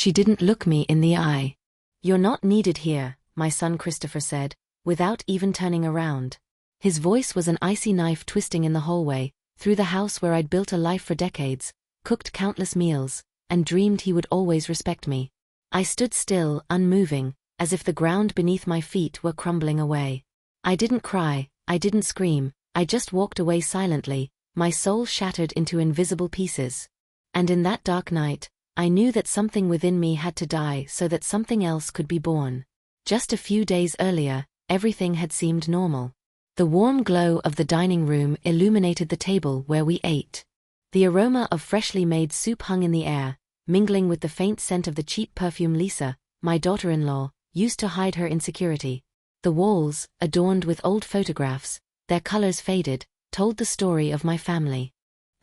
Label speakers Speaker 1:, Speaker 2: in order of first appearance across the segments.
Speaker 1: She didn't look me in the eye. "You're not needed here," my son Christopher said, without even turning around. His voice was an icy knife twisting in the hallway, through the house where I'd built a life for decades, cooked countless meals, and dreamed he would always respect me. I stood still, unmoving, as if the ground beneath my feet were crumbling away. I didn't cry, I didn't scream, I just walked away silently, my soul shattered into invisible pieces. And in that dark night, I knew that something within me had to die so that something else could be born. Just a few days earlier, everything had seemed normal. The warm glow of the dining room illuminated the table where we ate. The aroma of freshly made soup hung in the air, mingling with the faint scent of the cheap perfume Lisa, my daughter-in-law, used to hide her insecurity. The walls, adorned with old photographs, their colors faded, told the story of my family.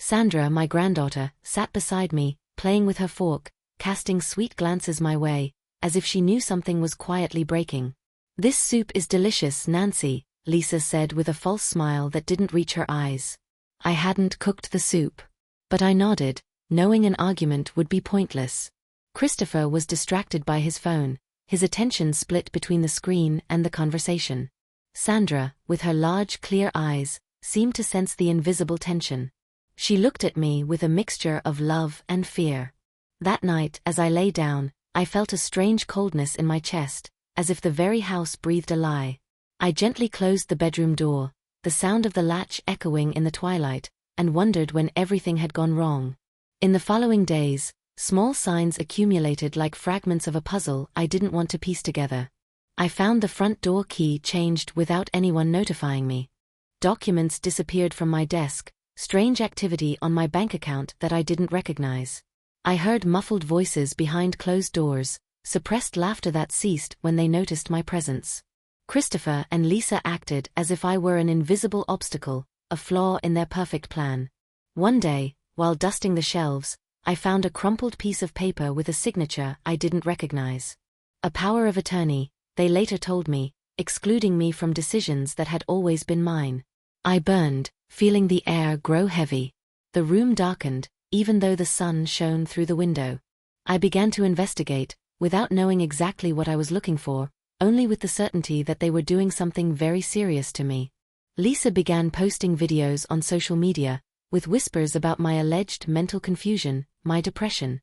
Speaker 1: Sandra, my granddaughter, sat beside me, playing with her fork, casting sweet glances my way, as if she knew something was quietly breaking. "This soup is delicious, Nancy," Lisa said with a false smile that didn't reach her eyes. I hadn't cooked the soup. But I nodded, knowing an argument would be pointless. Christopher was distracted by his phone, his attention split between the screen and the conversation. Sandra, with her large, clear eyes, seemed to sense the invisible tension. She looked at me with a mixture of love and fear. That night, as I lay down, I felt a strange coldness in my chest, as if the very house breathed a lie. I gently closed the bedroom door, the sound of the latch echoing in the twilight, and wondered when everything had gone wrong. In the following days, small signs accumulated like fragments of a puzzle I didn't want to piece together. I found the front door key changed without anyone notifying me. Documents disappeared from my desk, strange activity on my bank account that I didn't recognize. I heard muffled voices behind closed doors, suppressed laughter that ceased when they noticed my presence. Christopher and Lisa acted as if I were an invisible obstacle, a flaw in their perfect plan. One day, while dusting the shelves, I found a crumpled piece of paper with a signature I didn't recognize. A power of attorney, they later told me, excluding me from decisions that had always been mine. I burned, feeling the air grow heavy. The room darkened, even though the sun shone through the window. I began to investigate, without knowing exactly what I was looking for, only with the certainty that they were doing something very serious to me. Lisa began posting videos on social media, with whispers about my alleged mental confusion, my depression.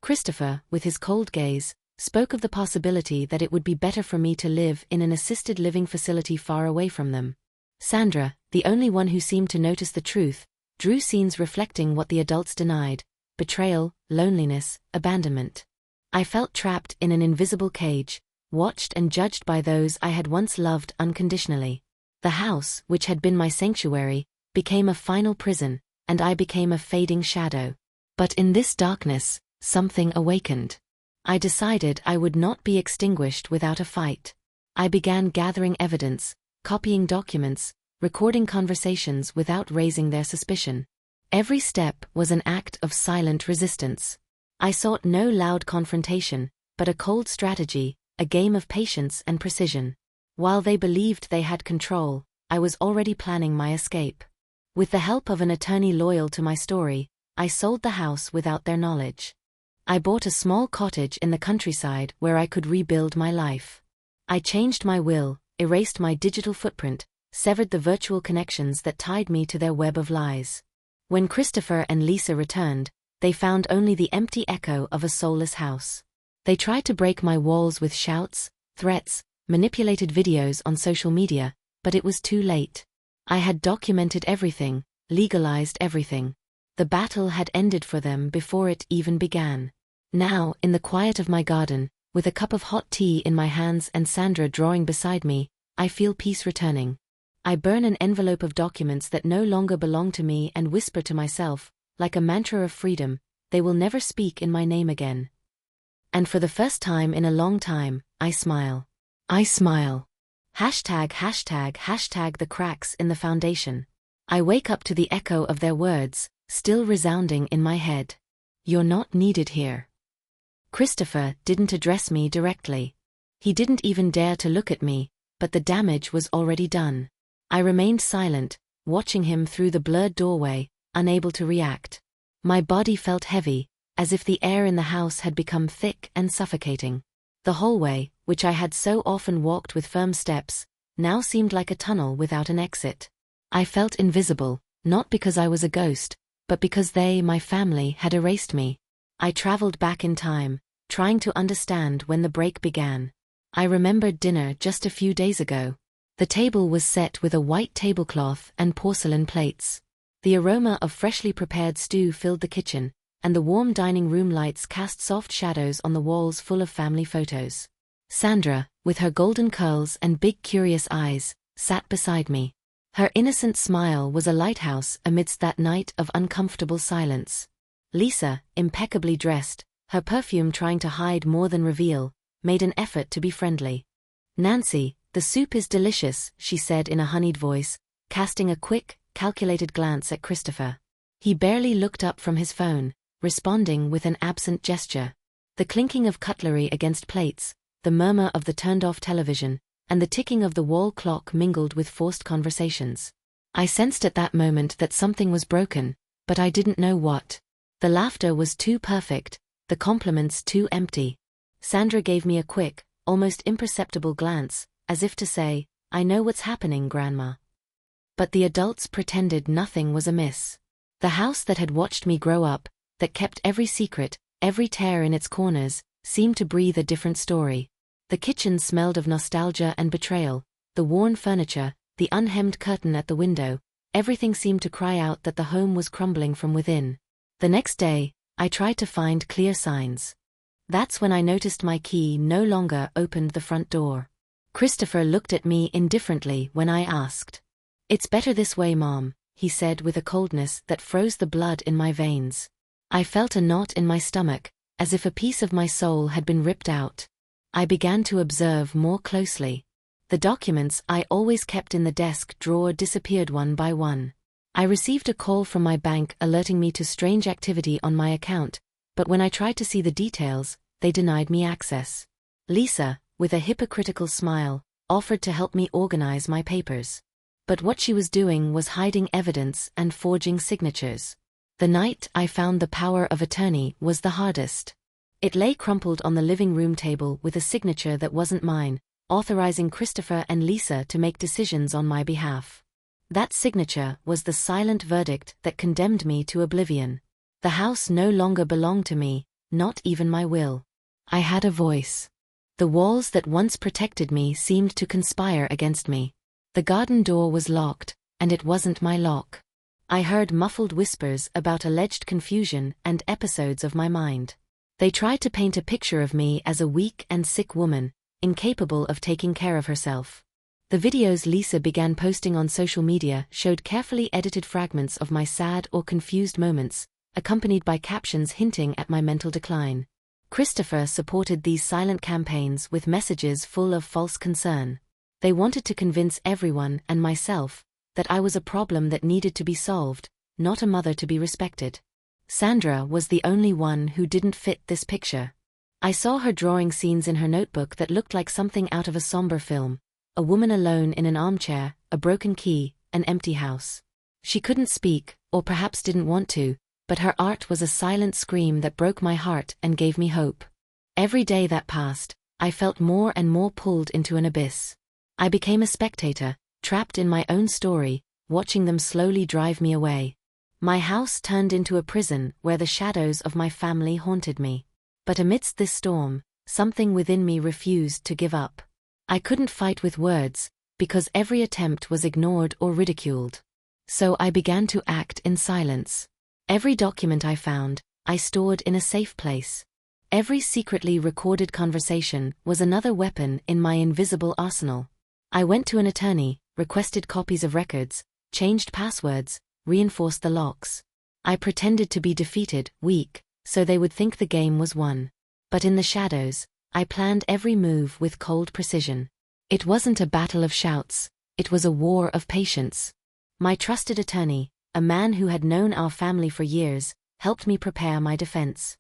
Speaker 1: Christopher, with his cold gaze, spoke of the possibility that it would be better for me to live in an assisted living facility far away from them. Sandra, the only one who seemed to notice the truth, drew scenes reflecting what the adults denied: betrayal, loneliness, abandonment. I felt trapped in an invisible cage, watched and judged by those I had once loved unconditionally. The house, which had been my sanctuary, became a final prison, and I became a fading shadow. But in this darkness, something awakened. I decided I would not be extinguished without a fight. I began gathering evidence, copying documents, recording conversations without raising their suspicion. Every step was an act of silent resistance. I sought no loud confrontation, but a cold strategy, a game of patience and precision. While they believed they had control, I was already planning my escape. With the help of an attorney loyal to my story, I sold the house without their knowledge. I bought a small cottage in the countryside where I could rebuild my life. I changed my will, erased my digital footprint, severed the virtual connections that tied me to their web of lies. When Christopher and Lisa returned, they found only the empty echo of a soulless house. They tried to break my walls with shouts, threats, manipulated videos on social media, but it was too late. I had documented everything, legalized everything. The battle had ended for them before it even began. Now, in the quiet of my garden, with a cup of hot tea in my hands and Sandra drawing beside me, I feel peace returning. I burn an envelope of documents that no longer belong to me and whisper to myself, like a mantra of freedom, they will never speak in my name again. And for the first time in a long time, I smile. I smile. #### the cracks in the foundation. I wake up to the echo of their words, still resounding in my head. You're not needed here. Christopher didn't address me directly. He didn't even dare to look at me, but the damage was already done. I remained silent, watching him through the blurred doorway, unable to react. My body felt heavy, as if the air in the house had become thick and suffocating. The hallway, which I had so often walked with firm steps, now seemed like a tunnel without an exit. I felt invisible, not because I was a ghost, but because they, my family, had erased me. I traveled back in time, trying to understand when the break began. I remembered dinner just a few days ago. The table was set with a white tablecloth and porcelain plates. The aroma of freshly prepared stew filled the kitchen, and the warm dining room lights cast soft shadows on the walls full of family photos. Sandra, with her golden curls and big curious eyes, sat beside me. Her innocent smile was a lighthouse amidst that night of uncomfortable silence. Lisa, impeccably dressed, her perfume trying to hide more than reveal, made an effort to be friendly. "Nancy, the soup is delicious," she said in a honeyed voice, casting a quick, calculated glance at Christopher. He barely looked up from his phone, responding with an absent gesture. The clinking of cutlery against plates, the murmur of the turned-off television, and the ticking of the wall clock mingled with forced conversations. I sensed at that moment that something was broken, but I didn't know what. The laughter was too perfect, the compliments too empty. Sandra gave me a quick, almost imperceptible glance, as if to say, "I know what's happening, Grandma." But the adults pretended nothing was amiss. The house that had watched me grow up, that kept every secret, every tear in its corners, seemed to breathe a different story. The kitchen smelled of nostalgia and betrayal, the worn furniture, the unhemmed curtain at the window, everything seemed to cry out that the home was crumbling from within. The next day, I tried to find clear signs. That's when I noticed my key no longer opened the front door. Christopher looked at me indifferently when I asked. "It's better this way, Mom," he said with a coldness that froze the blood in my veins. I felt a knot in my stomach, as if a piece of my soul had been ripped out. I began to observe more closely. The documents I always kept in the desk drawer disappeared one by one. I received a call from my bank alerting me to strange activity on my account, but when I tried to see the details, they denied me access. Lisa, with a hypocritical smile, offered to help me organize my papers. But what she was doing was hiding evidence and forging signatures. The night I found the power of attorney was the hardest. It lay crumpled on the living room table with a signature that wasn't mine, authorizing Christopher and Lisa to make decisions on my behalf. That signature was the silent verdict that condemned me to oblivion. The house no longer belonged to me, not even my will. I had a voice. The walls that once protected me seemed to conspire against me. The garden door was locked, and it wasn't my lock. I heard muffled whispers about alleged confusion and episodes of my mind. They tried to paint a picture of me as a weak and sick woman, incapable of taking care of herself. The videos Lisa began posting on social media showed carefully edited fragments of my sad or confused moments, accompanied by captions hinting at my mental decline. Christopher supported these silent campaigns with messages full of false concern. They wanted to convince everyone and myself that I was a problem that needed to be solved, not a mother to be respected. Sandra was the only one who didn't fit this picture. I saw her drawing scenes in her notebook that looked like something out of a somber film. A woman alone in an armchair, a broken key, an empty house. She couldn't speak, or perhaps didn't want to, but her art was a silent scream that broke my heart and gave me hope. Every day that passed, I felt more and more pulled into an abyss. I became a spectator, trapped in my own story, watching them slowly drive me away. My house turned into a prison where the shadows of my family haunted me. But amidst this storm, something within me refused to give up. I couldn't fight with words, because every attempt was ignored or ridiculed. So I began to act in silence. Every document I found, I stored in a safe place. Every secretly recorded conversation was another weapon in my invisible arsenal. I went to an attorney, requested copies of records, changed passwords, reinforced the locks. I pretended to be defeated, weak, so they would think the game was won. But in the shadows, I planned every move with cold precision. It wasn't a battle of shouts, it was a war of patience. My trusted attorney, a man who had known our family for years, helped me prepare my defense.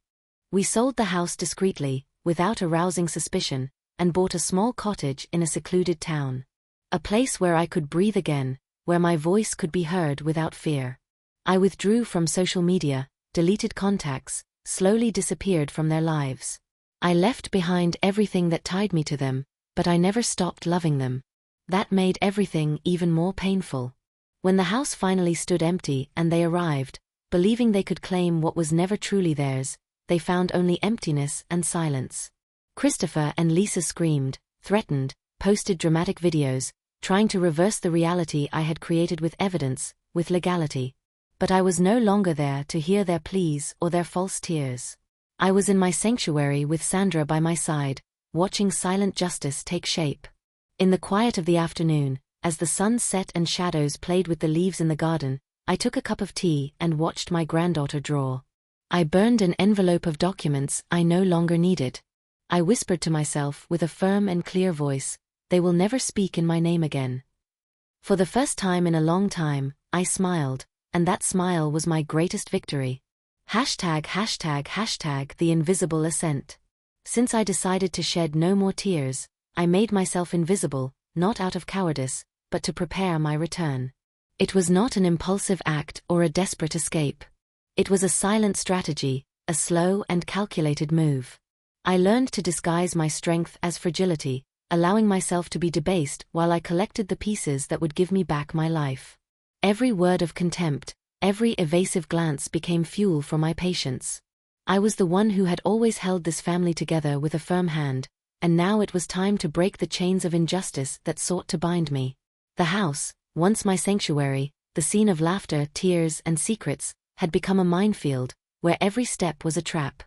Speaker 1: We sold the house discreetly, without arousing suspicion, and bought a small cottage in a secluded town. A place where I could breathe again, where my voice could be heard without fear. I withdrew from social media, deleted contacts, slowly disappeared from their lives. I left behind everything that tied me to them, but I never stopped loving them. That made everything even more painful. When the house finally stood empty and they arrived, believing they could claim what was never truly theirs, they found only emptiness and silence. Christopher and Lisa screamed, threatened, posted dramatic videos, trying to reverse the reality I had created with evidence, with legality. But I was no longer there to hear their pleas or their false tears. I was in my sanctuary with Sandra by my side, watching silent justice take shape. In the quiet of the afternoon, as the sun set and shadows played with the leaves in the garden, I took a cup of tea and watched my granddaughter draw. I burned an envelope of documents I no longer needed. I whispered to myself with a firm and clear voice, "They will never speak in my name again." For the first time in a long time, I smiled, and that smile was my greatest victory. The invisible ascent. Since I decided to shed no more tears, I made myself invisible, not out of cowardice, but to prepare my return. It was not an impulsive act or a desperate escape. It was a silent strategy, a slow and calculated move. I learned to disguise my strength as fragility, allowing myself to be debased while I collected the pieces that would give me back my life. Every word of contempt, every evasive glance became fuel for my patience. I was the one who had always held this family together with a firm hand, and now it was time to break the chains of injustice that sought to bind me. The house, once my sanctuary, the scene of laughter, tears, and secrets, had become a minefield, where every step was a trap.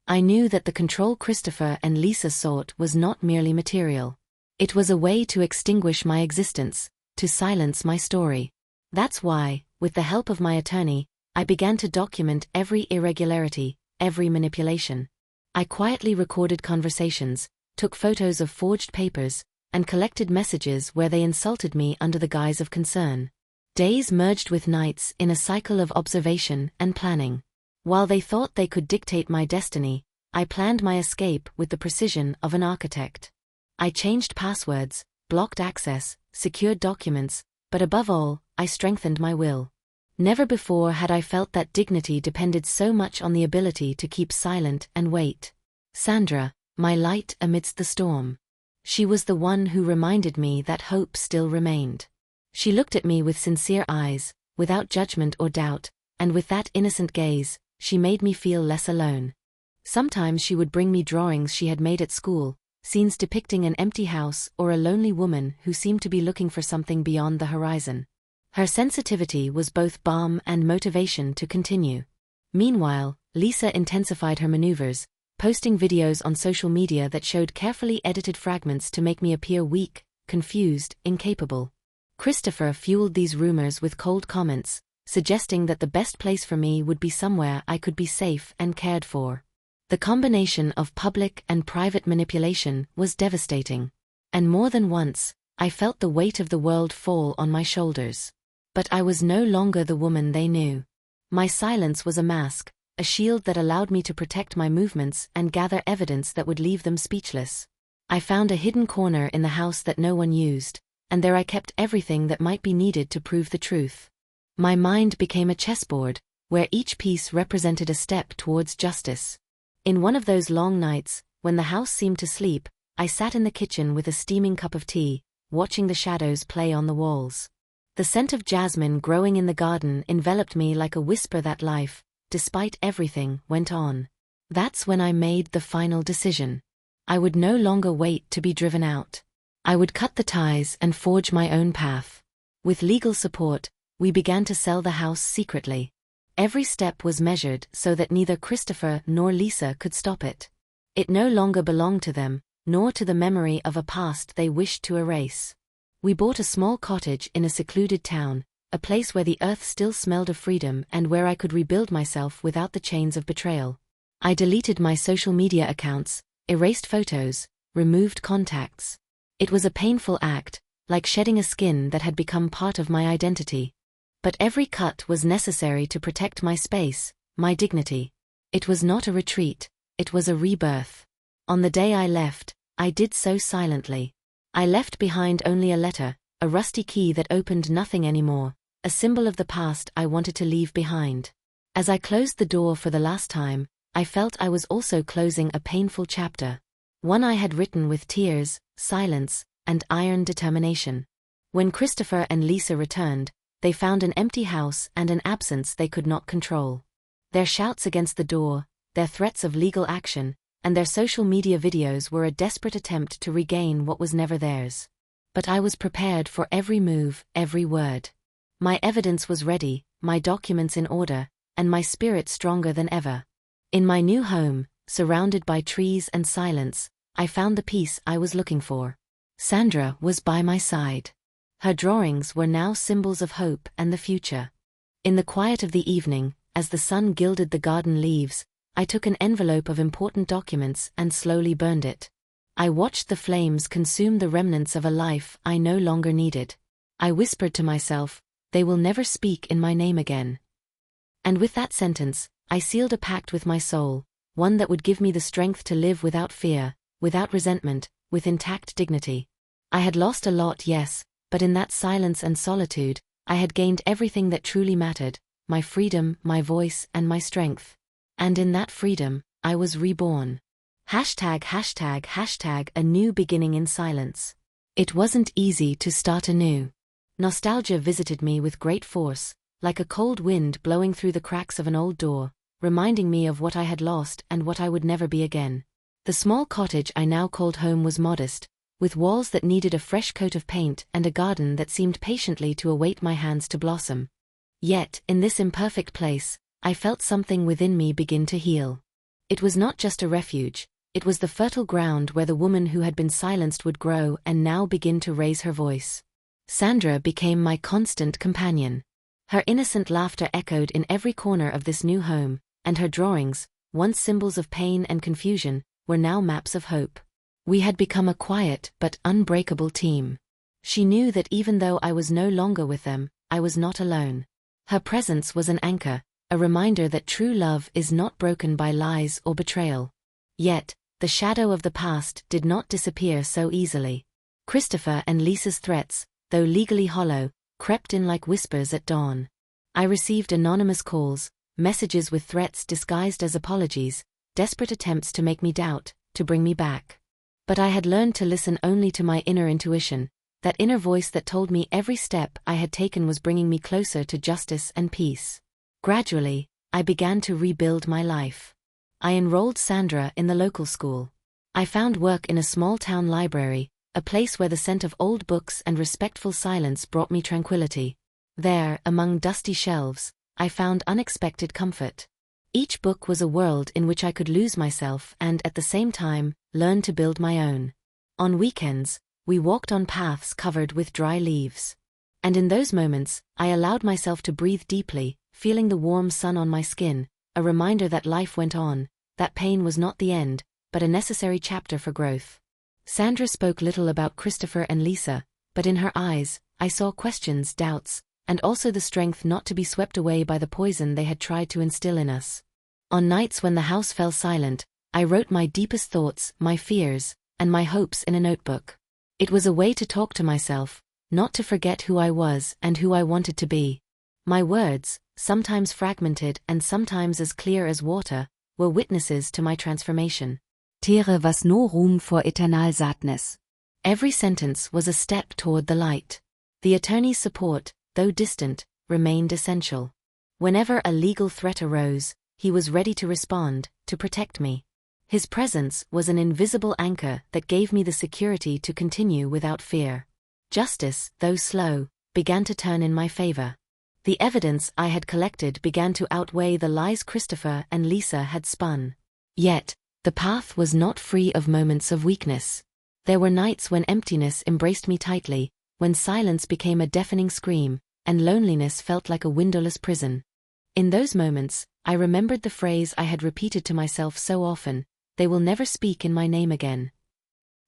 Speaker 1: I knew that the control Christopher and Lisa sought was not merely material. It was a way to extinguish my existence, to silence my story. That's why, with the help of my attorney, I began to document every irregularity, every manipulation. I quietly recorded conversations, took photos of forged papers, and collected messages where they insulted me under the guise of concern. Days merged with nights in a cycle of observation and planning. While they thought they could dictate my destiny, I planned my escape with the precision of an architect. I changed passwords, blocked access, secured documents, but above all, I strengthened my will. Never before had I felt that dignity depended so much on the ability to keep silent and wait. Sandra, my light amidst the storm. She was the one who reminded me that hope still remained. She looked at me with sincere eyes, without judgment or doubt, and with that innocent gaze, she made me feel less alone. Sometimes she would bring me drawings she had made at school, scenes depicting an empty house or a lonely woman who seemed to be looking for something beyond the horizon. Her sensitivity was both balm and motivation to continue. Meanwhile, Lisa intensified her maneuvers, posting videos on social media that showed carefully edited fragments to make me appear weak, confused, incapable. Christopher fueled these rumors with cold comments, suggesting that the best place for me would be somewhere I could be safe and cared for. The combination of public and private manipulation was devastating. And more than once, I felt the weight of the world fall on my shoulders. But I was no longer the woman they knew. My silence was a mask, a shield that allowed me to protect my movements and gather evidence that would leave them speechless. I found a hidden corner in the house that no one used, and there I kept everything that might be needed to prove the truth. My mind became a chessboard, where each piece represented a step towards justice. In one of those long nights, when the house seemed to sleep, I sat in the kitchen with a steaming cup of tea, watching the shadows play on the walls. The scent of jasmine growing in the garden enveloped me like a whisper that life, despite everything, went on. That's when I made the final decision. I would no longer wait to be driven out. I would cut the ties and forge my own path. With legal support, we began to sell the house secretly. Every step was measured so that neither Christopher nor Lisa could stop it. It no longer belonged to them, nor to the memory of a past they wished to erase. We bought a small cottage in a secluded town, a place where the earth still smelled of freedom and where I could rebuild myself without the chains of betrayal. I deleted my social media accounts, erased photos, removed contacts. It was a painful act, like shedding a skin that had become part of my identity. But every cut was necessary to protect my space, my dignity. It was not a retreat, it was a rebirth. On the day I left, I did so silently. I left behind only a letter, a rusty key that opened nothing anymore, a symbol of the past I wanted to leave behind. As I closed the door for the last time, I felt I was also closing a painful chapter. One I had written with tears, silence, and iron determination. When Christopher and Lisa returned, they found an empty house and an absence they could not control. Their shouts against the door, their threats of legal action, and their social media videos were a desperate attempt to regain what was never theirs. But I was prepared for every move, every word. My evidence was ready, my documents in order, and my spirit stronger than ever. In my new home, surrounded by trees and silence, I found the peace I was looking for. Sandra was by my side. Her drawings were now symbols of hope and the future. In the quiet of the evening, as the sun gilded the garden leaves, I took an envelope of important documents and slowly burned it. I watched the flames consume the remnants of a life I no longer needed. I whispered to myself, "They will never speak in my name again." And with that sentence, I sealed a pact with my soul, one that would give me the strength to live without fear, without resentment, with intact dignity. I had lost a lot, yes, but in that silence and solitude, I had gained everything that truly mattered, my freedom, my voice, and my strength. And in that freedom, I was reborn. ####, a new beginning in silence. It wasn't easy to start anew. Nostalgia visited me with great force, like a cold wind blowing through the cracks of an old door, reminding me of what I had lost and what I would never be again. The small cottage I now called home was modest, with walls that needed a fresh coat of paint and a garden that seemed patiently to await my hands to blossom. Yet, in this imperfect place, I felt something within me begin to heal. It was not just a refuge, it was the fertile ground where the woman who had been silenced would grow and now begin to raise her voice. Sandra became my constant companion. Her innocent laughter echoed in every corner of this new home, and her drawings, once symbols of pain and confusion, were now maps of hope. We had become a quiet but unbreakable team. She knew that even though I was no longer with them, I was not alone. Her presence was an anchor, a reminder that true love is not broken by lies or betrayal. Yet, the shadow of the past did not disappear so easily. Christopher and Lisa's threats, though legally hollow, crept in like whispers at dawn. I received anonymous calls, messages with threats disguised as apologies, desperate attempts to make me doubt, to bring me back. But I had learned to listen only to my inner intuition, that inner voice that told me every step I had taken was bringing me closer to justice and peace. Gradually, I began to rebuild my life. I enrolled Sandra in the local school. I found work in a small-town library, a place where the scent of old books and respectful silence brought me tranquility. There, among dusty shelves, I found unexpected comfort. Each book was a world in which I could lose myself and, at the same time, learn to build my own. On weekends, we walked on paths covered with dry leaves. And in those moments, I allowed myself to breathe deeply, feeling the warm sun on my skin, a reminder that life went on, that pain was not the end, but a necessary chapter for growth. Sandra spoke little about Christopher and Lisa, but in her eyes, I saw questions, doubts, and also the strength not to be swept away by the poison they had tried to instill in us. On nights when the house fell silent, I wrote my deepest thoughts, my fears, and my hopes in a notebook. It was a way to talk to myself, not to forget who I was and who I wanted to be. My words, sometimes fragmented and sometimes as clear as water, were witnesses to my transformation.
Speaker 2: Tere was no room for eternal sadness.
Speaker 1: Every sentence was a step toward the light. The attorney's support, though distant, remained essential. Whenever a legal threat arose, he was ready to respond, to protect me. His presence was an invisible anchor that gave me the security to continue without fear. Justice, though slow, began to turn in my favor. The evidence I had collected began to outweigh the lies Christopher and Lisa had spun. Yet, the path was not free of moments of weakness. There were nights when emptiness embraced me tightly, when silence became a deafening scream, and loneliness felt like a windowless prison. In those moments, I remembered the phrase I had repeated to myself so often, "They will never speak in my name again."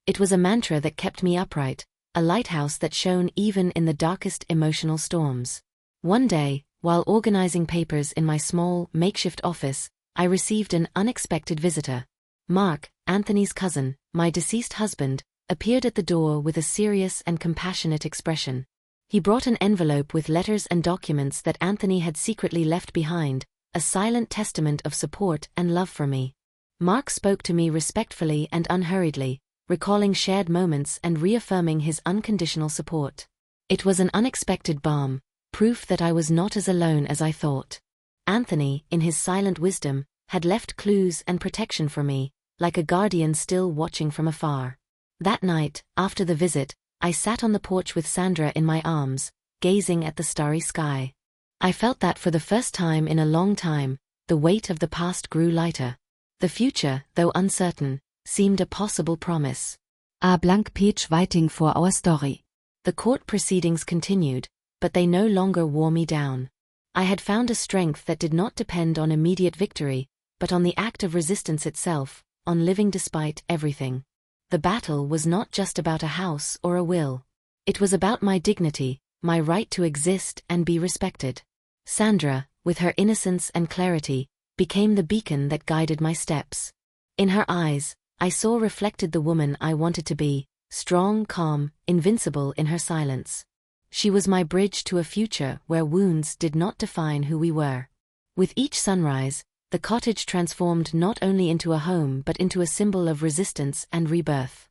Speaker 1: It was a mantra that kept me upright, a lighthouse that shone even in the darkest emotional storms. One day, while organizing papers in my small, makeshift office, I received an unexpected visitor. Mark, Anthony's cousin, my deceased husband, appeared at the door with a serious and compassionate expression. He brought an envelope with letters and documents that Anthony had secretly left behind, a silent testament of support and love for me. Mark spoke to me respectfully and unhurriedly, recalling shared moments and reaffirming his unconditional support. It was an unexpected balm, proof that I was not as alone as I thought. Anthony, in his silent wisdom, had left clues and protection for me, like a guardian still watching from afar. That night, after the visit, I sat on the porch with Sandra in my arms, gazing at the starry sky. I felt that for the first time in a long time, the weight of the past grew lighter. The future, though uncertain, seemed a possible promise.
Speaker 2: A blank page waiting for our story.
Speaker 1: The court proceedings continued, but they no longer wore me down. I had found a strength that did not depend on immediate victory, but on the act of resistance itself, on living despite everything. The battle was not just about a house or a will. It was about my dignity, my right to exist and be respected. Sandra, with her innocence and clarity, became the beacon that guided my steps. In her eyes, I saw reflected the woman I wanted to be, strong, calm, invincible in her silence. She was my bridge to a future where wounds did not define who we were. With each sunrise, the cottage transformed not only into a home but into a symbol of resistance and rebirth.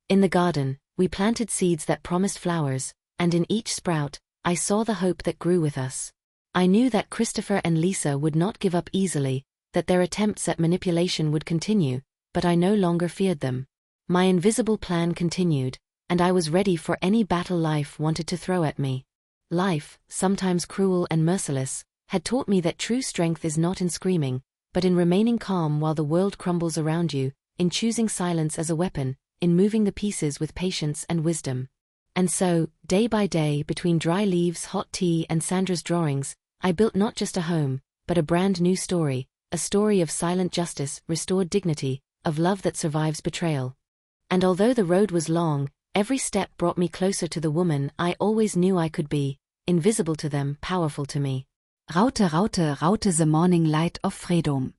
Speaker 1: In the garden, we planted seeds that promised flowers, and in each sprout, I saw the hope that grew with us. I knew that Christopher and Lisa would not give up easily, that their attempts at manipulation would continue, but I no longer feared them. My invisible plan continued, and I was ready for any battle life wanted to throw at me. Life, sometimes cruel and merciless, had taught me that true strength is not in screaming, but in remaining calm while the world crumbles around you, in choosing silence as a weapon, in moving the pieces with patience and wisdom. And so, day by day, between dry leaves, hot tea, and Sandra's drawings, I built not just a home, but a brand new story, a story of silent justice, restored dignity, of love that survives betrayal. And although the road was long, every step brought me closer to the woman I always knew I could be, invisible to them, powerful to me.
Speaker 2: Raute, raute, raute the morning light of freedom.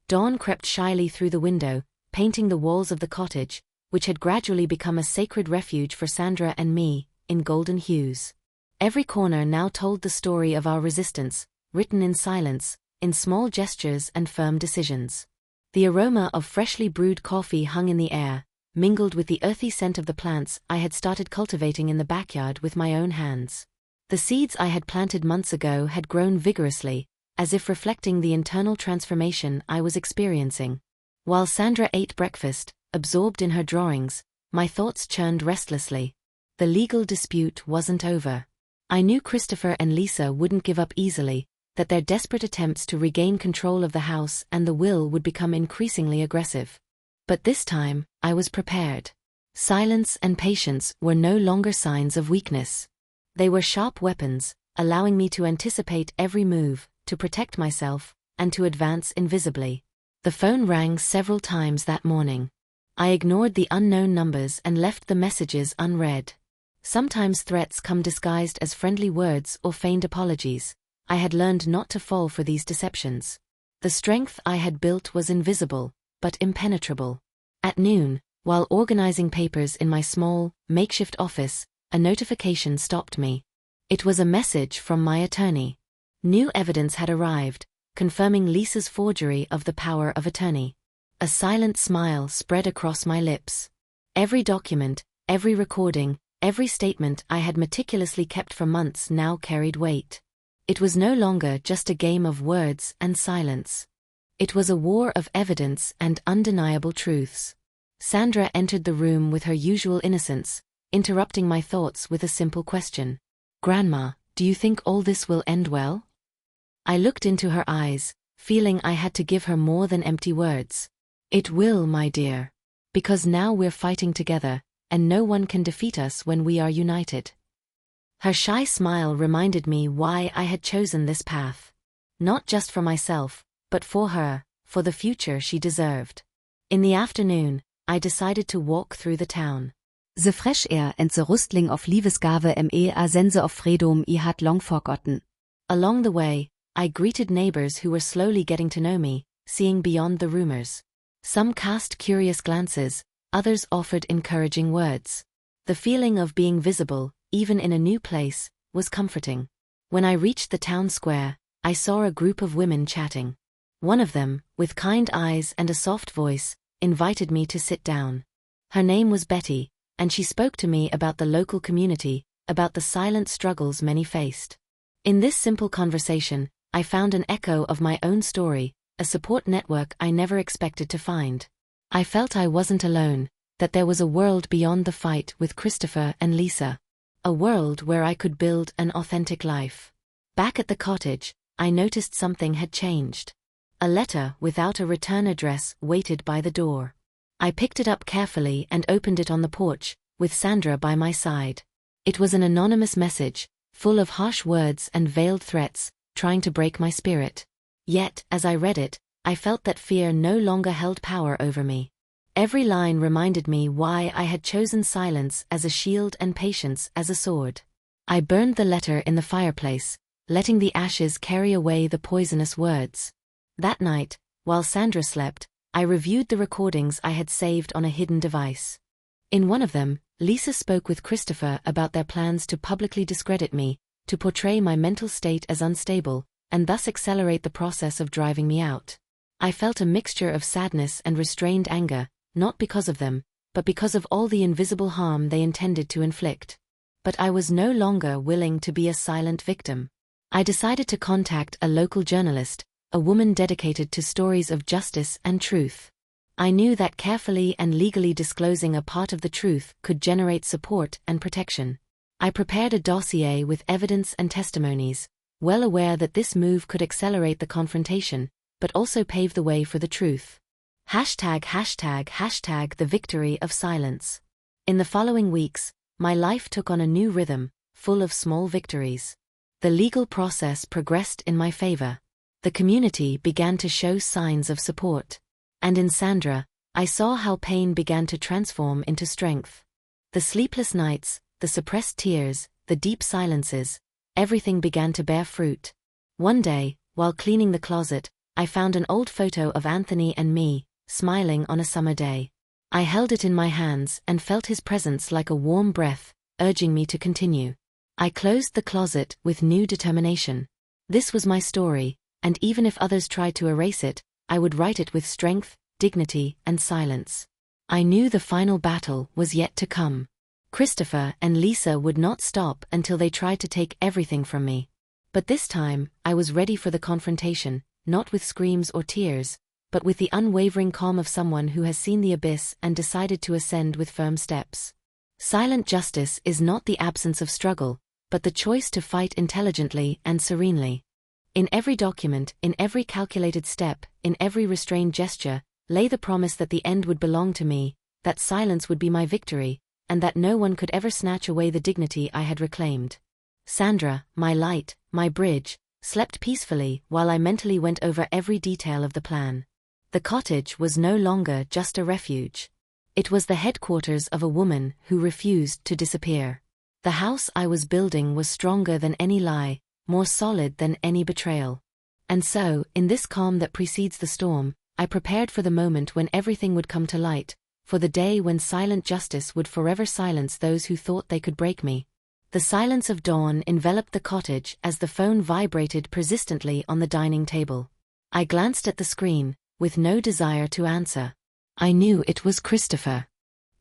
Speaker 1: Dawn crept shyly through the window, painting the walls of the cottage, which had gradually become a sacred refuge for Sandra and me, in golden hues. Every corner now told the story of our resistance, written in silence, in small gestures and firm decisions. The aroma of freshly brewed coffee hung in the air, mingled with the earthy scent of the plants I had started cultivating in the backyard with my own hands. The seeds I had planted months ago had grown vigorously, as if reflecting the internal transformation I was experiencing. While Sandra ate breakfast, absorbed in her drawings, my thoughts churned restlessly. The legal dispute wasn't over. I knew Christopher and Lisa wouldn't give up easily, that their desperate attempts to regain control of the house and the will would become increasingly aggressive. But this time, I was prepared. Silence and patience were no longer signs of weakness. They were sharp weapons, allowing me to anticipate every move, to protect myself, and to advance invisibly. The phone rang several times that morning. I ignored the unknown numbers and left the messages unread. Sometimes threats come disguised as friendly words or feigned apologies. I had learned not to fall for these deceptions. The strength I had built was invisible, but impenetrable. At noon, while organizing papers in my small, makeshift office, a notification stopped me. It was a message from my attorney. New evidence had arrived, confirming Lisa's forgery of the power of attorney. A silent smile spread across my lips. Every document, every recording, every statement I had meticulously kept for months now carried weight. It was no longer just a game of words and silence. It was a war of evidence and undeniable truths. Sandra entered the room with her usual innocence, interrupting my thoughts with a simple question. "Grandma, do you think all this will end well?" I looked into her eyes, feeling I had to give her more than empty words. "It will, my dear. Because now we're fighting together, and no one can defeat us when we are united." Her shy smile reminded me why I had chosen this path. Not just for myself, but for her, for the future she deserved. In the afternoon, I decided to walk through the town.
Speaker 2: The fresh air and the rustling of liebesgave a sense of freedom I had long forgotten.
Speaker 1: Along the way, I greeted neighbors who were slowly getting to know me, seeing beyond the rumors. Some cast curious glances, others offered encouraging words. The feeling of being visible, even in a new place, was comforting. When I reached the town square, I saw a group of women chatting. One of them, with kind eyes and a soft voice, invited me to sit down. Her name was Betty, and she spoke to me about the local community, about the silent struggles many faced. In this simple conversation, I found an echo of my own story, a support network I never expected to find. I felt I wasn't alone, that there was a world beyond the fight with Christopher and Lisa. A world where I could build an authentic life. Back at the cottage, I noticed something had changed. A letter without a return address waited by the door. I picked it up carefully and opened it on the porch, with Sandra by my side. It was an anonymous message, full of harsh words and veiled threats, trying to break my spirit. Yet, as I read it, I felt that fear no longer held power over me. Every line reminded me why I had chosen silence as a shield and patience as a sword. I burned the letter in the fireplace, letting the ashes carry away the poisonous words. That night, while Sandra slept, I reviewed the recordings I had saved on a hidden device. In one of them, Lisa spoke with Christopher about their plans to publicly discredit me, to portray my mental state as unstable, and thus accelerate the process of driving me out. I felt a mixture of sadness and restrained anger, not because of them, but because of all the invisible harm they intended to inflict. But I was no longer willing to be a silent victim. I decided to contact a local journalist, a woman dedicated to stories of justice and truth. I knew that carefully and legally disclosing a part of the truth could generate support and protection. I prepared a dossier with evidence and testimonies, well aware that this move could accelerate the confrontation, but also pave the way for the truth. ####the victory of silence. In the following weeks, my life took on a new rhythm, full of small victories. The legal process progressed in my favor. The community began to show signs of support. And in Sandra, I saw how pain began to transform into strength. The sleepless nights, the suppressed tears, the deep silences, everything began to bear fruit. One day, while cleaning the closet, I found an old photo of Anthony and me, smiling on a summer day. I held it in my hands and felt his presence like a warm breath, urging me to continue. I closed the closet with new determination. This was my story, and even if others tried to erase it, I would write it with strength, dignity, and silence. I knew the final battle was yet to come. Christopher and Lisa would not stop until they tried to take everything from me. But this time, I was ready for the confrontation, not with screams or tears, but with the unwavering calm of someone who has seen the abyss and decided to ascend with firm steps. Silent justice is not the absence of struggle, but the choice to fight intelligently and serenely. In every document, in every calculated step, in every restrained gesture, lay the promise that the end would belong to me, that silence would be my victory, and that no one could ever snatch away the dignity I had reclaimed. Sandra, my light, my bridge, slept peacefully while I mentally went over every detail of the plan. The cottage was no longer just a refuge. It was the headquarters of a woman who refused to disappear. The house I was building was stronger than any lie, more solid than any betrayal. And so, in this calm that precedes the storm, I prepared for the moment when everything would come to light, for the day when silent justice would forever silence those who thought they could break me. The silence of dawn enveloped the cottage as the phone vibrated persistently on the dining table. I glanced at the screen, with no desire to answer. I knew it was Christopher.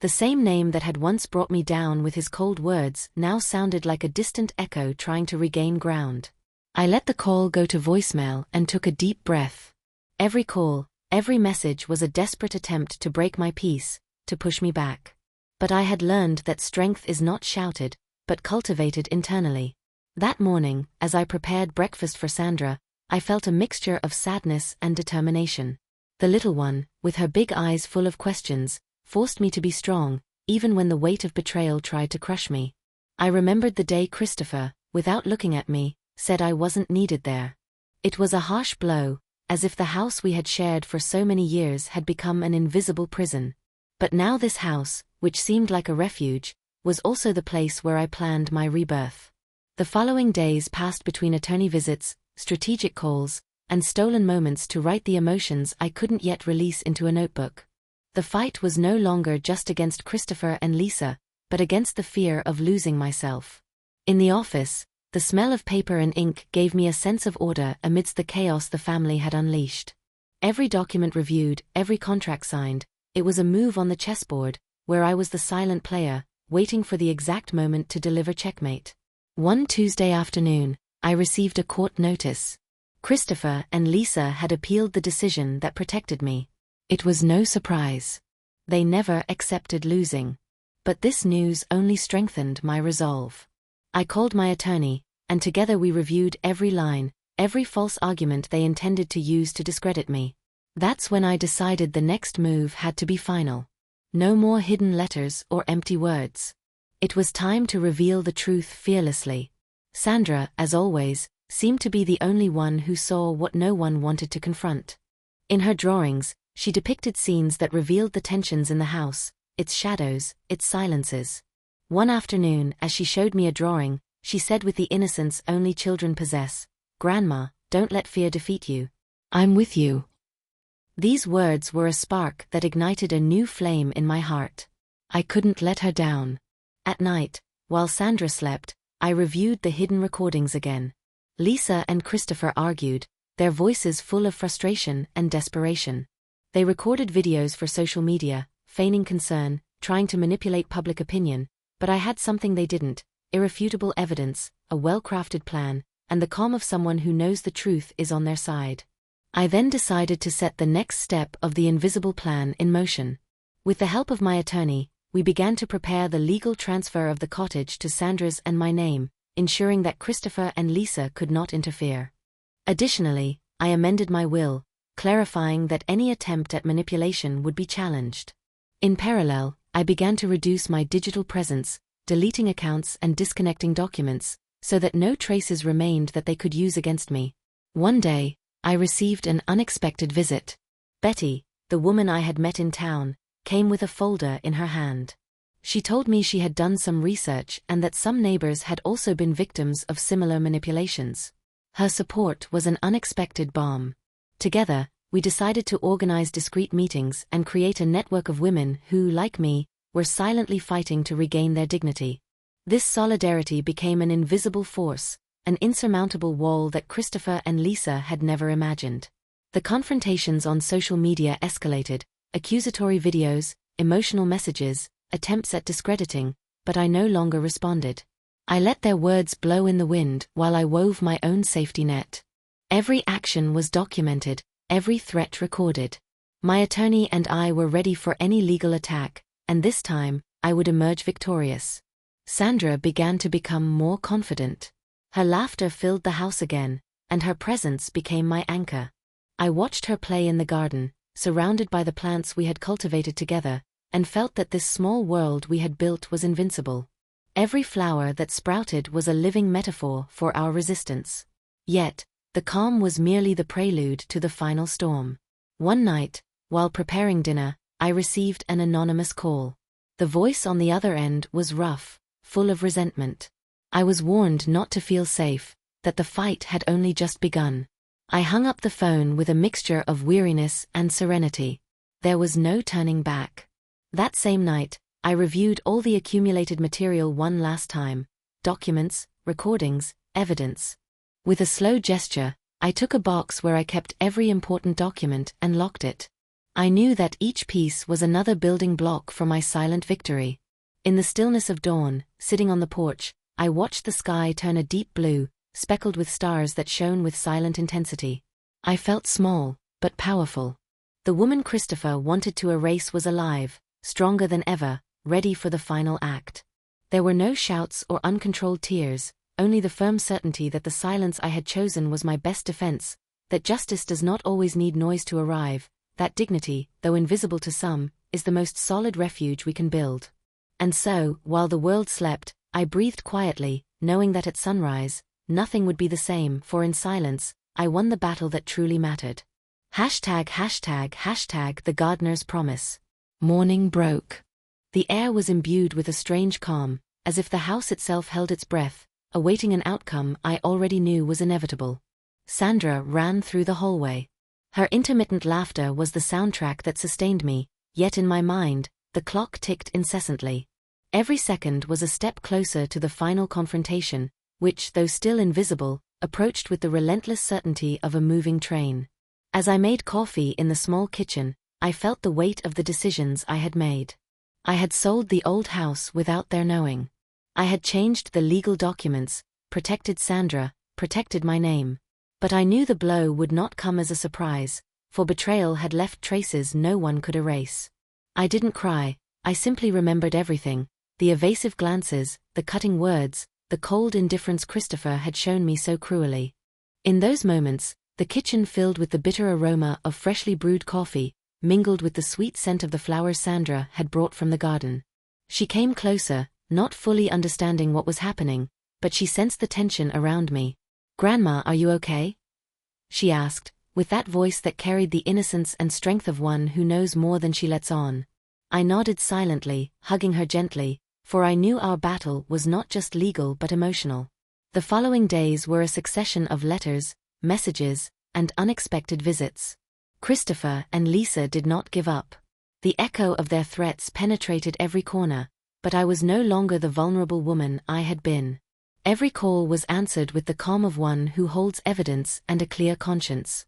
Speaker 1: The same name that had once brought me down with his cold words now sounded like a distant echo trying to regain ground. I let the call go to voicemail and took a deep breath. Every call, every message was a desperate attempt to break my peace, to push me back. But I had learned that strength is not shouted, but cultivated internally. That morning, as I prepared breakfast for Sandra, I felt a mixture of sadness and determination. The little one, with her big eyes full of questions, forced me to be strong, even when the weight of betrayal tried to crush me. I remembered the day Christopher, without looking at me, said I wasn't needed there. It was a harsh blow, as if the house we had shared for so many years had become an invisible prison. But now this house, which seemed like a refuge, was also the place where I planned my rebirth. The following days passed between attorney visits, strategic calls, and stolen moments to write the emotions I couldn't yet release into a notebook. The fight was no longer just against Christopher and Lisa, but against the fear of losing myself. In the office, The smell of paper and ink gave me a sense of order amidst the chaos the family had unleashed. Every document reviewed, every contract signed, it was a move on the chessboard, where I was the silent player, waiting for the exact moment to deliver checkmate. One Tuesday afternoon, I received a court notice. Christopher and Lisa had appealed the decision that protected me. It was no surprise. They never accepted losing. But this news only strengthened my resolve. I called my attorney, and together we reviewed every line, every false argument they intended to use to discredit me. That's when I decided the next move had to be final. No more hidden letters or empty words. It was time to reveal the truth fearlessly. Sandra, as always, seemed to be the only one who saw what no one wanted to confront. In her drawings, she depicted scenes that revealed the tensions in the house, its shadows, its silences. One afternoon, as she showed me a drawing, she said with the innocence only children possess, "Grandma, don't let fear defeat you. I'm with you." These words were a spark that ignited a new flame in my heart. I couldn't let her down. At night, while Sandra slept, I reviewed the hidden recordings again. Lisa and Christopher argued, their voices full of frustration and desperation. They recorded videos for social media, feigning concern, trying to manipulate public opinion, but I had something they didn't: irrefutable evidence, a well-crafted plan, and the calm of someone who knows the truth is on their side. I then decided to set the next step of the invisible plan in motion. With the help of my attorney, we began to prepare the legal transfer of the cottage to Sandra's and my name, ensuring that Christopher and Lisa could not interfere. Additionally, I amended my will, clarifying that any attempt at manipulation would be challenged. In parallel, I began to reduce my digital presence, deleting accounts and disconnecting documents, so that no traces remained that they could use against me. One day, I received an unexpected visit. Betty, the woman I had met in town, came with a folder in her hand. She told me she had done some research and that some neighbors had also been victims of similar manipulations. Her support was an unexpected balm. Together, we decided to organize discreet meetings and create a network of women who, like me, were silently fighting to regain their dignity. This solidarity became an invisible force, an insurmountable wall that Christopher and Lisa had never imagined. The confrontations on social media escalated, accusatory videos, emotional messages, attempts at discrediting, but I no longer responded. I let their words blow in the wind while I wove my own safety net. Every action was documented, every threat recorded. My attorney and I were ready for any legal attack, and this time, I would emerge victorious. Sandra began to become more confident. Her laughter filled the house again, and her presence became my anchor. I watched her play in the garden, surrounded by the plants we had cultivated together, and felt that this small world we had built was invincible. Every flower that sprouted was a living metaphor for our resistance. Yet, the calm was merely the prelude to the final storm. One night, while preparing dinner, I received an anonymous call. The voice on the other end was rough, full of resentment. I was warned not to feel safe, that the fight had only just begun. I hung up the phone with a mixture of weariness and serenity. There was no turning back. That same night, I reviewed all the accumulated material one last time: documents, recordings, evidence. With a slow gesture, I took a box where I kept every important document and locked it. I knew that each piece was another building block for my silent victory. In the stillness of dawn, sitting on the porch, I watched the sky turn a deep blue, speckled with stars that shone with silent intensity. I felt small, but powerful. The woman Christopher wanted to erase was alive, stronger than ever, ready for the final act. There were no shouts or uncontrolled tears, only the firm certainty that the silence I had chosen was my best defense, that justice does not always need noise to arrive, that dignity, though invisible to some, is the most solid refuge we can build. And so, while the world slept, I breathed quietly, knowing that at sunrise, nothing would be the same, for in silence, I won the battle that truly mattered. ####, the gardener's promise. Morning broke. The air was imbued with a strange calm, as if the house itself held its breath, awaiting an outcome I already knew was inevitable. Sandra ran through the hallway. Her intermittent laughter was the soundtrack that sustained me, yet in my mind, the clock ticked incessantly. Every second was a step closer to the final confrontation, which, though still invisible, approached with the relentless certainty of a moving train. As I made coffee in the small kitchen, I felt the weight of the decisions I had made. I had sold the old house without their knowing. I had changed the legal documents, protected Sandra, protected my name. But I knew the blow would not come as a surprise, for betrayal had left traces no one could erase. I didn't cry, I simply remembered everything, the evasive glances, the cutting words, the cold indifference Christopher had shown me so cruelly. In those moments, the kitchen filled with the bitter aroma of freshly brewed coffee, mingled with the sweet scent of the flowers Sandra had brought from the garden. She came closer, not fully understanding what was happening, but she sensed the tension around me. "Grandma, are you okay?" she asked, with that voice that carried the innocence and strength of one who knows more than she lets on. I nodded silently, hugging her gently, for I knew our battle was not just legal but emotional. The following days were a succession of letters, messages, and unexpected visits. Christopher and Lisa did not give up. The echo of their threats penetrated every corner, but I was no longer the vulnerable woman I had been. Every call was answered with the calm of one who holds evidence and a clear conscience.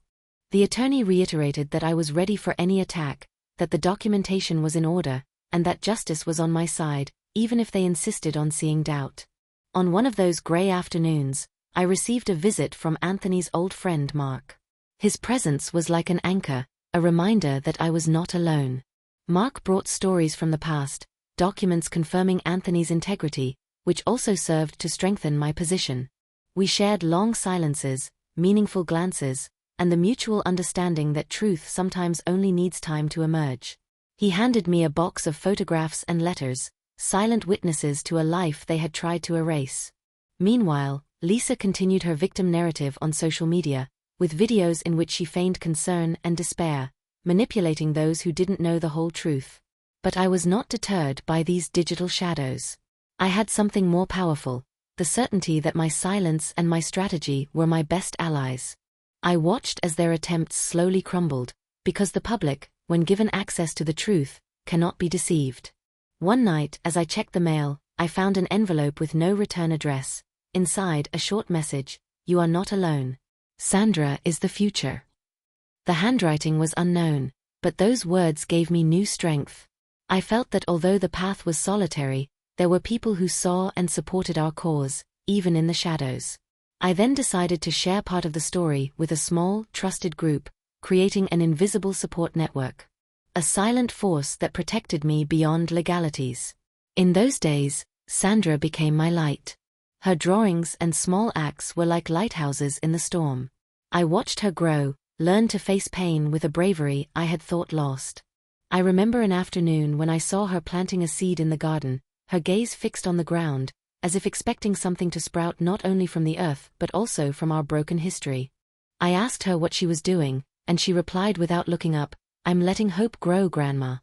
Speaker 1: The attorney reiterated that I was ready for any attack, that the documentation was in order, and that justice was on my side, even if they insisted on seeing doubt. On one of those gray afternoons, I received a visit from Anthony's old friend Mark. His presence was like an anchor, a reminder that I was not alone. Mark brought stories from the past, documents confirming Anthony's integrity, which also served to strengthen my position. We shared long silences, meaningful glances, and the mutual understanding that truth sometimes only needs time to emerge. He handed me a box of photographs and letters, silent witnesses to a life they had tried to erase. Meanwhile, Lisa continued her victim narrative on social media, with videos in which she feigned concern and despair, manipulating those who didn't know the whole truth. But I was not deterred by these digital shadows. I had something more powerful, the certainty that my silence and my strategy were my best allies. I watched as their attempts slowly crumbled, because the public, when given access to the truth, cannot be deceived. One night, as I checked the mail, I found an envelope with no return address. Inside, a short message: "You are not alone. Sandra is the future." The handwriting was unknown, but those words gave me new strength. I felt that although the path was solitary, there were people who saw and supported our cause, even in the shadows. I then decided to share part of the story with a small, trusted group, creating an invisible support network. A silent force that protected me beyond legalities. In those days, Sandra became my light. Her drawings and small acts were like lighthouses in the storm. I watched her grow, learn to face pain with a bravery I had thought lost. I remember an afternoon when I saw her planting a seed in the garden, her gaze fixed on the ground, as if expecting something to sprout not only from the earth but also from our broken history. I asked her what she was doing, and she replied without looking up, "I'm letting hope grow, Grandma."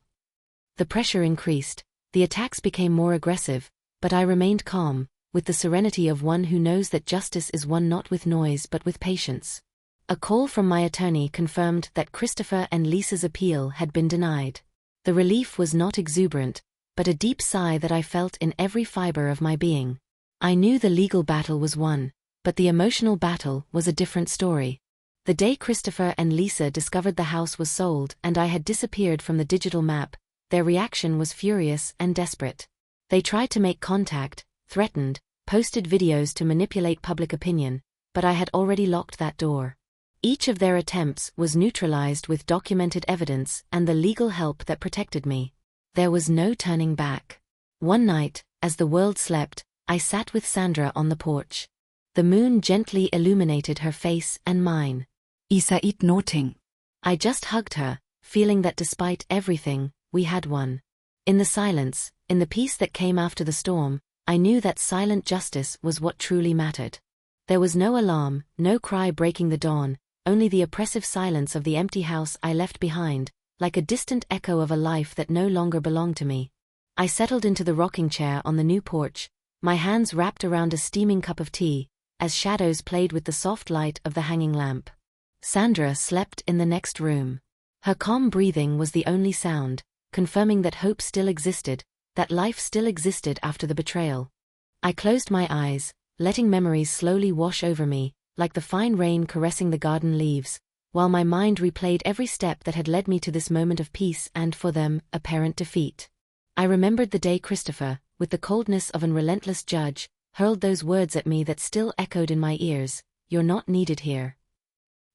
Speaker 1: The pressure increased, the attacks became more aggressive, but I remained calm, with the serenity of one who knows that justice is won not with noise but with patience. A call from my attorney confirmed that Christopher and Lisa's appeal had been denied. The relief was not exuberant, but a deep sigh that I felt in every fiber of my being. I knew the legal battle was won, but the emotional battle was a different story. The day Christopher and Lisa discovered the house was sold and I had disappeared from the digital map, their reaction was furious and desperate. They tried to make contact, threatened, posted videos to manipulate public opinion, but I had already locked that door. Each of their attempts was neutralized with documented evidence and the legal help that protected me. There was no turning back. One night, as the world slept, I sat with Sandra on the porch. The moon gently illuminated her face and mine.
Speaker 2: Isaid noting.
Speaker 1: I just hugged her, feeling that despite everything, we had won. In the silence, in the peace that came after the storm, I knew that silent justice was what truly mattered. There was no alarm, no cry breaking the dawn, only the oppressive silence of the empty house I left behind, like a distant echo of a life that no longer belonged to me. I settled into the rocking chair on the new porch, my hands wrapped around a steaming cup of tea, as shadows played with the soft light of the hanging lamp. Sandra slept in the next room. Her calm breathing was the only sound, confirming that hope still existed, that life still existed after the betrayal. I closed my eyes, letting memories slowly wash over me, like the fine rain caressing the garden leaves, while my mind replayed every step that had led me to this moment of peace and, for them, apparent defeat. I remembered the day Christopher, with the coldness of an relentless judge, hurled those words at me that still echoed in my ears: "You're not needed here."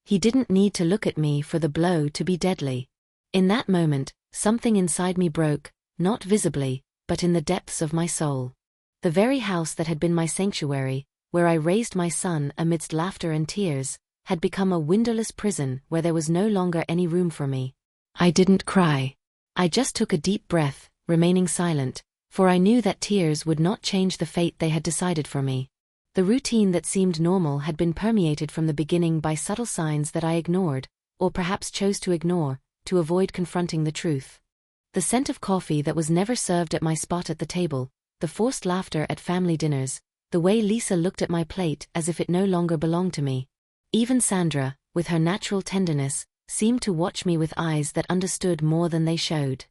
Speaker 1: He didn't need to look at me for the blow to be deadly. In that moment, something inside me broke, not visibly, but in the depths of my soul. The very house that had been my sanctuary, where I raised my son amidst laughter and tears, had become a windowless prison where there was no longer any room for me. I didn't cry. I just took a deep breath, remaining silent, for I knew that tears would not change the fate they had decided for me. The routine that seemed normal had been permeated from the beginning by subtle signs that I ignored, or perhaps chose to ignore, to avoid confronting the truth. The scent of coffee that was never served at my spot at the table, the forced laughter at family dinners, the way Lisa looked at my plate as if it no longer belonged to me. Even Sandra, with her natural tenderness, seemed to watch me with eyes that understood more than they showed.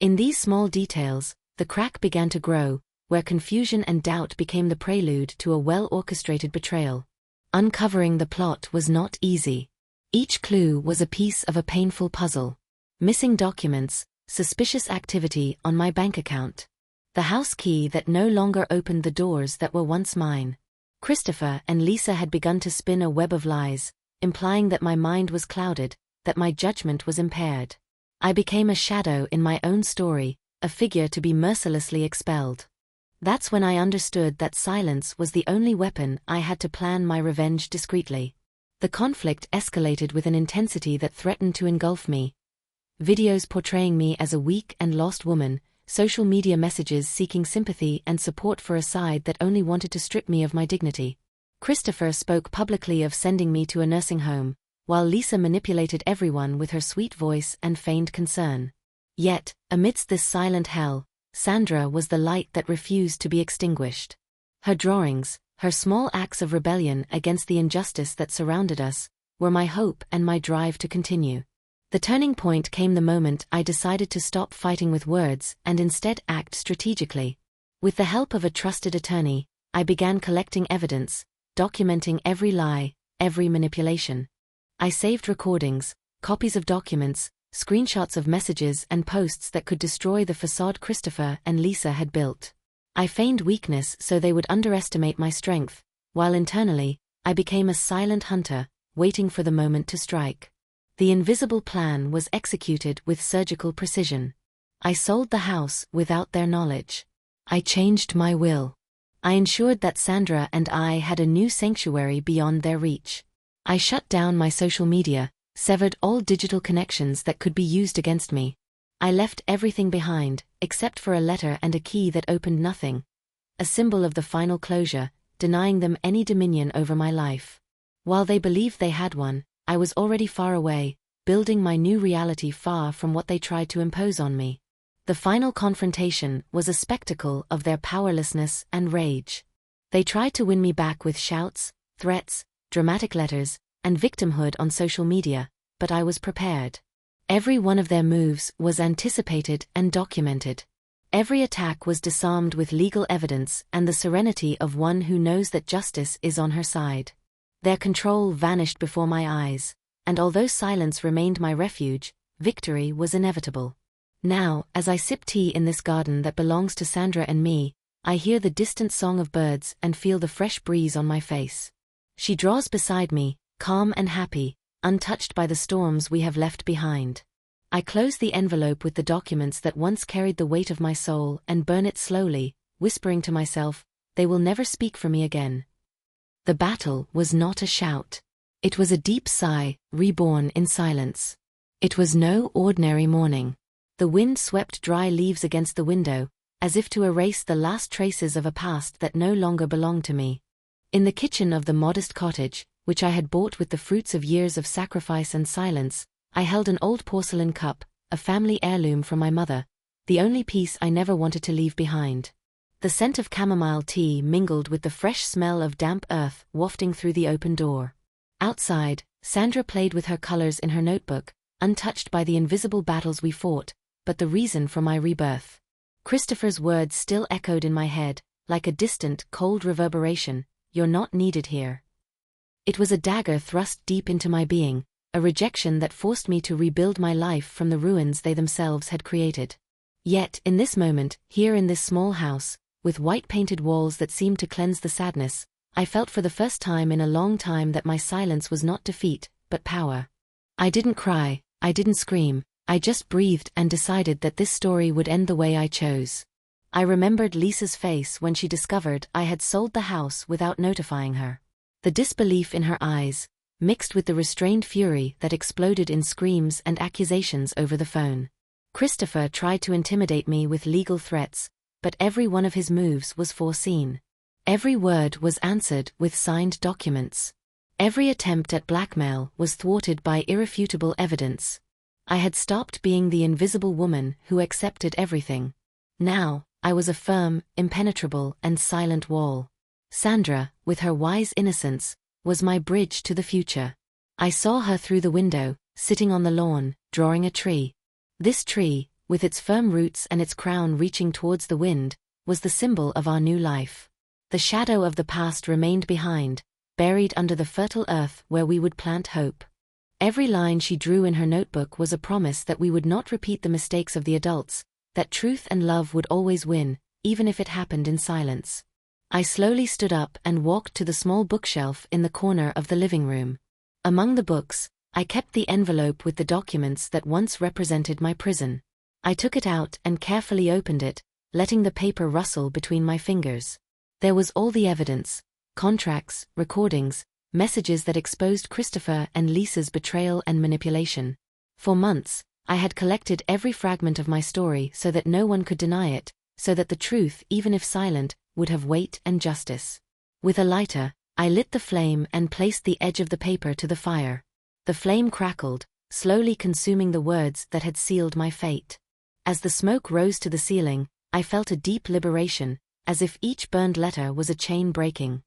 Speaker 1: In these small details, the crack began to grow, where confusion and doubt became the prelude to a well-orchestrated betrayal. Uncovering the plot was not easy. Each clue was a piece of a painful puzzle. Missing documents, suspicious activity on my bank account. The house key that no longer opened the doors that were once mine. Christopher and Lisa had begun to spin a web of lies, implying that my mind was clouded, that my judgment was impaired. I became a shadow in my own story, a figure to be mercilessly expelled. That's when I understood that silence was the only weapon I had to plan my revenge discreetly. The conflict escalated with an intensity that threatened to engulf me. Videos portraying me as a weak and lost woman, social media messages seeking sympathy and support for a side that only wanted to strip me of my dignity. Christopher spoke publicly of sending me to a nursing home, while Lisa manipulated everyone with her sweet voice and feigned concern. Yet, amidst this silent hell, Sandra was the light that refused to be extinguished. Her drawings, her small acts of rebellion against the injustice that surrounded us, were my hope and my drive to continue. The turning point came the moment I decided to stop fighting with words and instead act strategically. With the help of a trusted attorney, I began collecting evidence, documenting every lie, every manipulation. I saved recordings, copies of documents, screenshots of messages and posts that could destroy the facade Christopher and Lisa had built. I feigned weakness so they would underestimate my strength, while internally, I became a silent hunter, waiting for the moment to strike. The invisible plan was executed with surgical precision. I sold the house without their knowledge. I changed my will. I ensured that Sandra and I had a new sanctuary beyond their reach. I shut down my social media, severed all digital connections that could be used against me. I left everything behind, except for a letter and a key that opened nothing, a symbol of the final closure, denying them any dominion over my life. While they believed they had one, I was already far away, building my new reality far from what they tried to impose on me. The final confrontation was a spectacle of their powerlessness and rage. They tried to win me back with shouts, threats, dramatic letters, and victimhood on social media, but I was prepared. Every one of their moves was anticipated and documented. Every attack was disarmed with legal evidence and the serenity of one who knows that justice is on her side. Their control vanished before my eyes, and although silence remained my refuge, victory was inevitable. Now, as I sip tea in this garden that belongs to Sandra and me, I hear the distant song of birds and feel the fresh breeze on my face. She draws beside me, calm and happy, untouched by the storms we have left behind. I close the envelope with the documents that once carried the weight of my soul and burn it slowly, whispering to myself, they will never speak for me again. The battle was not a shout. It was a deep sigh, reborn in silence. It was no ordinary morning. The wind swept dry leaves against the window, as if to erase the last traces of a past that no longer belonged to me. In the kitchen of the modest cottage, which I had bought with the fruits of years of sacrifice and silence, I held an old porcelain cup, a family heirloom from my mother, the only piece I never wanted to leave behind. The scent of chamomile tea mingled with the fresh smell of damp earth wafting through the open door. Outside, Sandra played with her colors in her notebook, untouched by the invisible battles we fought, but the reason for my rebirth. Christopher's words still echoed in my head, like a distant, cold reverberation, "You're not needed here." It was a dagger thrust deep into my being, a rejection that forced me to rebuild my life from the ruins they themselves had created. Yet, in this moment, here in this small house, with white-painted walls that seemed to cleanse the sadness, I felt for the first time in a long time that my silence was not defeat, but power. I didn't cry, I didn't scream, I just breathed and decided that this story would end the way I chose. I remembered Lisa's face when she discovered I had sold the house without notifying her. The disbelief in her eyes, mixed with the restrained fury that exploded in screams and accusations over the phone. Christopher tried to intimidate me with legal threats, but every one of his moves was foreseen. Every word was answered with signed documents. Every attempt at blackmail was thwarted by irrefutable evidence. I had stopped being the invisible woman who accepted everything. Now, I was a firm, impenetrable, and silent wall. Sandra, with her wise innocence, was my bridge to the future. I saw her through the window, sitting on the lawn, drawing a tree. This tree, with its firm roots and its crown reaching towards the wind, was the symbol of our new life. The shadow of the past remained behind, buried under the fertile earth where we would plant hope. Every line she drew in her notebook was a promise that we would not repeat the mistakes of the adults, that truth and love would always win, even if it happened in silence. I slowly stood up and walked to the small bookshelf in the corner of the living room. Among the books, I kept the envelope with the documents that once represented my prison. I took it out and carefully opened it, letting the paper rustle between my fingers. There was all the evidence: contracts, recordings, messages that exposed Christopher and Lisa's betrayal and manipulation. For months, I had collected every fragment of my story so that no one could deny it, so that the truth, even if silent, would have weight and justice. With a lighter, I lit the flame and placed the edge of the paper to the fire. The flame crackled, slowly consuming the words that had sealed my fate. As the smoke rose to the ceiling, I felt a deep liberation, as if each burned letter was a chain breaking.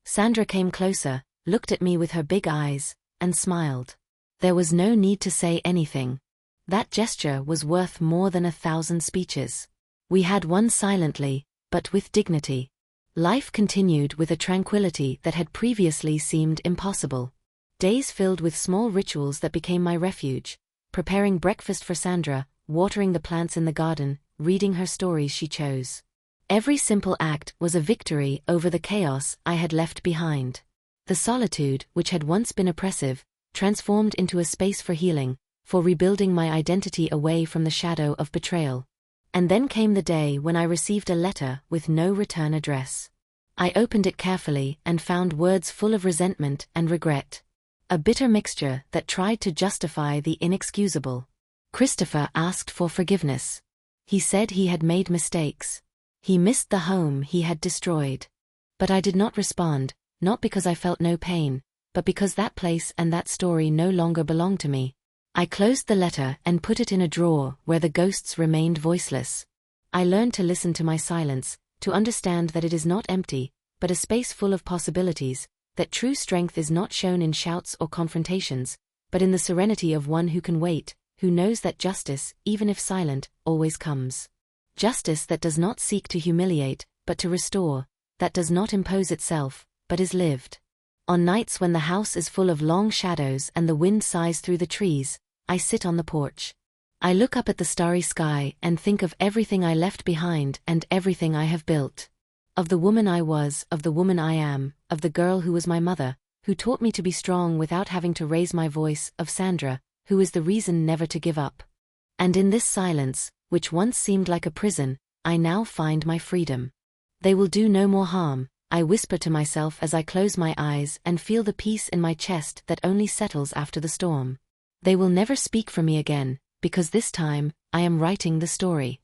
Speaker 1: Sandra came closer, looked at me with her big eyes, and smiled. There was no need to say anything. That gesture was worth more than 1,000 speeches. We had won silently, but with dignity. Life continued with a tranquility that had previously seemed impossible. Days filled with small rituals that became my refuge: preparing breakfast for Sandra, watering the plants in the garden, reading her stories she chose. Every simple act was a victory over the chaos I had left behind. The solitude, which had once been oppressive, transformed into a space for healing, for rebuilding my identity away from the shadow of betrayal. And then came the day when I received a letter with no return address. I opened it carefully and found words full of resentment and regret. A bitter mixture that tried to justify the inexcusable. Christopher asked for forgiveness. He said he had made mistakes. He missed the home he had destroyed. But I did not respond, not because I felt no pain, but because that place and that story no longer belonged to me. I closed the letter and put it in a drawer where the ghosts remained voiceless. I learned to listen to my silence, to understand that it is not empty, but a space full of possibilities, that true strength is not shown in shouts or confrontations, but in the serenity of one who can wait, who knows that justice, even if silent, always comes. Justice that does not seek to humiliate, but to restore, that does not impose itself, but is lived. On nights when the house is full of long shadows and the wind sighs through the trees, I sit on the porch. I look up at the starry sky and think of everything I left behind and everything I have built. Of the woman I was, of the woman I am, of the girl who was my mother, who taught me to be strong without having to raise my voice, of Sandra, who is the reason never to give up. And in this silence, which once seemed like a prison, I now find my freedom. They will do no more harm, I whisper to myself as I close my eyes and feel the peace in my chest that only settles after the storm. They will never speak for me again, because this time, I am writing the story.